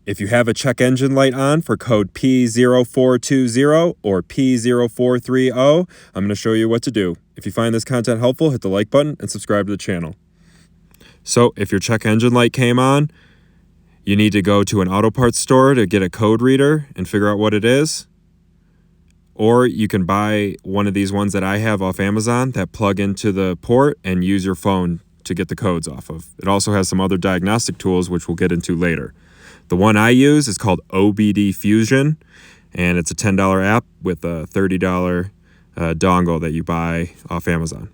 If you have a check engine light on for code P0420 or P0430, I'm going to show you what to do. If you find this content helpful, hit the like button and subscribe to the channel. So if your check engine light came on, you need to go to an auto parts store to get a code reader and figure out what it is. Or you can buy one of these ones that I have off Amazon that plug into the port and use your phone to get the codes off of. It also has some other diagnostic tools, which we'll get into later. The one I use is called OBD Fusion, and it's a $10 app with a $30 dongle that you buy off Amazon.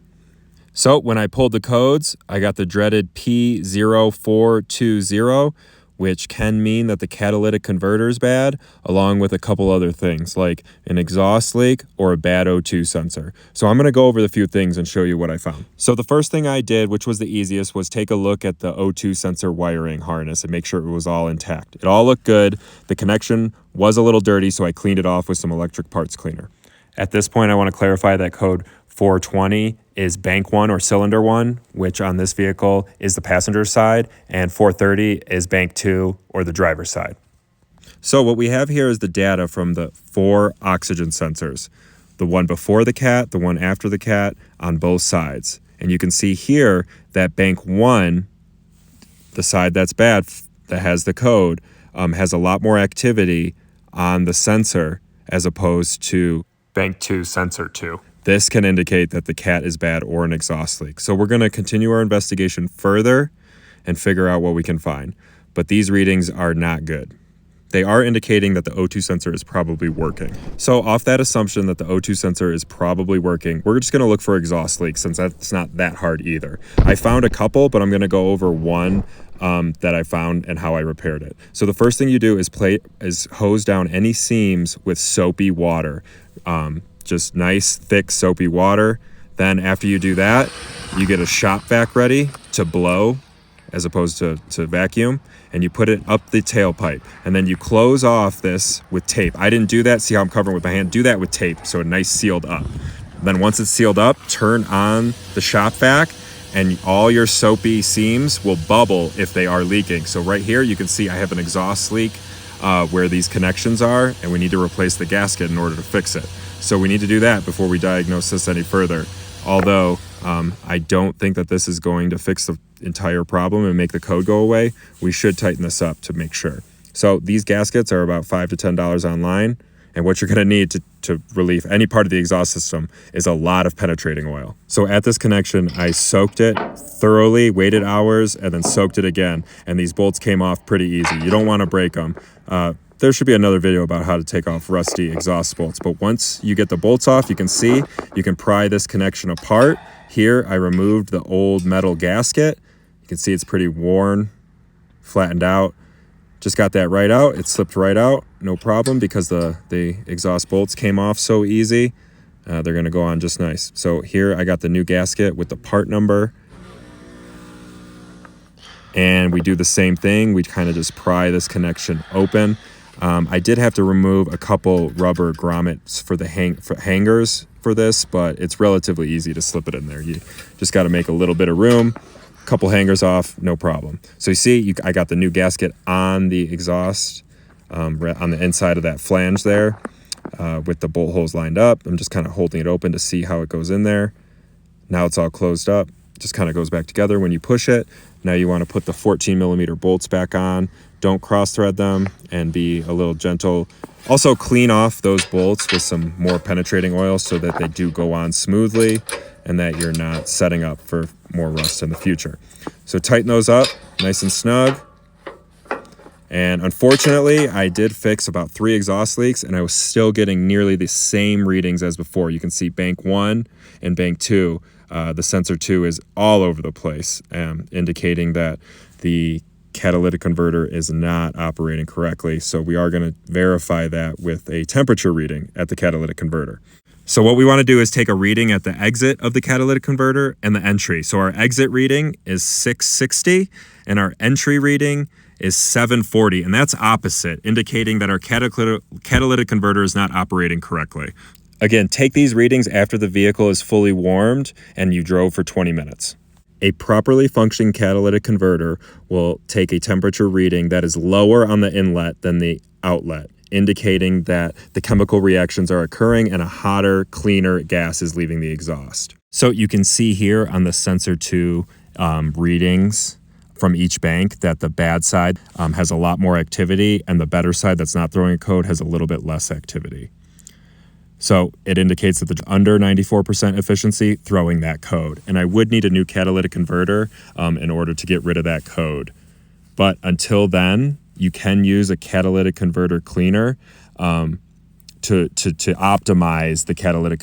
So when I pulled the codes, I got the dreaded P0420, which can mean that the catalytic converter is bad, along with a couple other things like an exhaust leak or a bad O2 sensor. So I'm going to go over the few things and show you what I found. So the first thing I did, which was the easiest, was take a look at the O2 sensor wiring harness and make sure it was all intact. It all looked good. The connection was a little dirty, so I cleaned it off with some electric parts cleaner. At this point, I want to clarify that code 420 is bank 1 or cylinder 1, which on this vehicle is the passenger side, and 430 is bank 2 or the driver's side. So what we have here is the data from the 4 oxygen sensors, the one before the cat, the one after the cat, on both sides. And you can see here that bank 1, the side that's bad, that has the code, has a lot more activity on the sensor as opposed to bank 2 sensor 2. This can indicate that the cat is bad or an exhaust leak. So we're going to continue our investigation further and figure out what we can find. But these readings are not good. They are indicating that the O2 sensor is probably working. So off that assumption that the O2 sensor is probably working, we're just going to look for exhaust leaks since that's not that hard either. I found a couple, but I'm going to go over one that I found and how I repaired it. So the first thing you do is hose down any seams with soapy water. Just nice, thick, soapy water. Then after you do that, you get a shop vac ready to blow as opposed to vacuum, and you put it up the tailpipe. And then you close off this with tape. I didn't do that. See how I'm covering with my hand? Do that with tape so it's nice sealed up. Then once it's sealed up, turn on the shop vac, and all your soapy seams will bubble if they are leaking. So right here, you can see I have an exhaust leak where these connections are, and we need to replace the gasket in order to fix it. So we need to do that before we diagnose this any further. Although I don't think that this is going to fix the entire problem and make the code go away, we should tighten this up to make sure. So these gaskets are about $5 to $10 online. And what you're going to need to relieve any part of the exhaust system is a lot of penetrating oil. So at this connection, I soaked it thoroughly, waited hours, and then soaked it again. And these bolts came off pretty easy. You don't want to break them. There should be another video about how to take off rusty exhaust bolts. But once you get the bolts off, you can see you can pry this connection apart. Here, I removed the old metal gasket. You can see it's pretty worn, flattened out. Just got that right out. It slipped right out, no problem, because the exhaust bolts came off so easy. They're going to go on just nice. So here I got the new gasket with the part number. And we do the same thing. We kind of just pry this connection open. I did have to remove a couple rubber grommets for the hangers for this, but it's relatively easy to slip it in there. You just got to make a little bit of room. Couple hangers off, no problem. So you see, I got the new gasket on the exhaust, on the inside of that flange there, with the bolt holes lined up. I'm just kind of holding it open to see how it goes in there. Now it's all closed up. Just kind of goes back together when you push it. Now you want to put the 14mm bolts back on. Don't cross thread them and be a little gentle. Also clean off those bolts with some more penetrating oil so that they do go on smoothly and that you're not setting up for more rust in the future. So tighten those up nice and snug. And unfortunately, I did fix about 3 exhaust leaks and I was still getting nearly the same readings as before. You can see bank 1 and bank 2. The sensor 2 is all over the place, indicating that the catalytic converter is not operating correctly. So we are going to verify that with a temperature reading at the catalytic converter. So what we want to do is take a reading at the exit of the catalytic converter and the entry. So our exit reading is 660 and our entry reading is 740, and that's opposite, indicating that our catalytic converter is not operating correctly. Again, take these readings after the vehicle is fully warmed and you drove for 20 minutes. A properly functioning catalytic converter will take a temperature reading that is lower on the inlet than the outlet, indicating that the chemical reactions are occurring and a hotter, cleaner gas is leaving the exhaust. So you can see here on the sensor 2 readings from each bank that the bad side has a lot more activity, and the better side that's not throwing a code has a little bit less activity. So it indicates that the under 94% efficiency throwing that code. And I would need a new catalytic converter in order to get rid of that code. But until then, you can use a catalytic converter cleaner to optimize the catalytic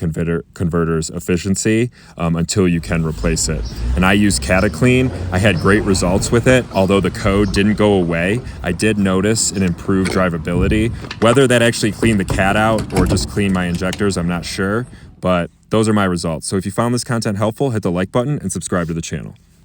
converter's efficiency until you can replace it. And I used CataClean. I had great results with it. Although the code didn't go away, I did notice an improved drivability. Whether that actually cleaned the cat out or just cleaned my injectors, I'm not sure. But those are my results. So if you found this content helpful, hit the like button and subscribe to the channel.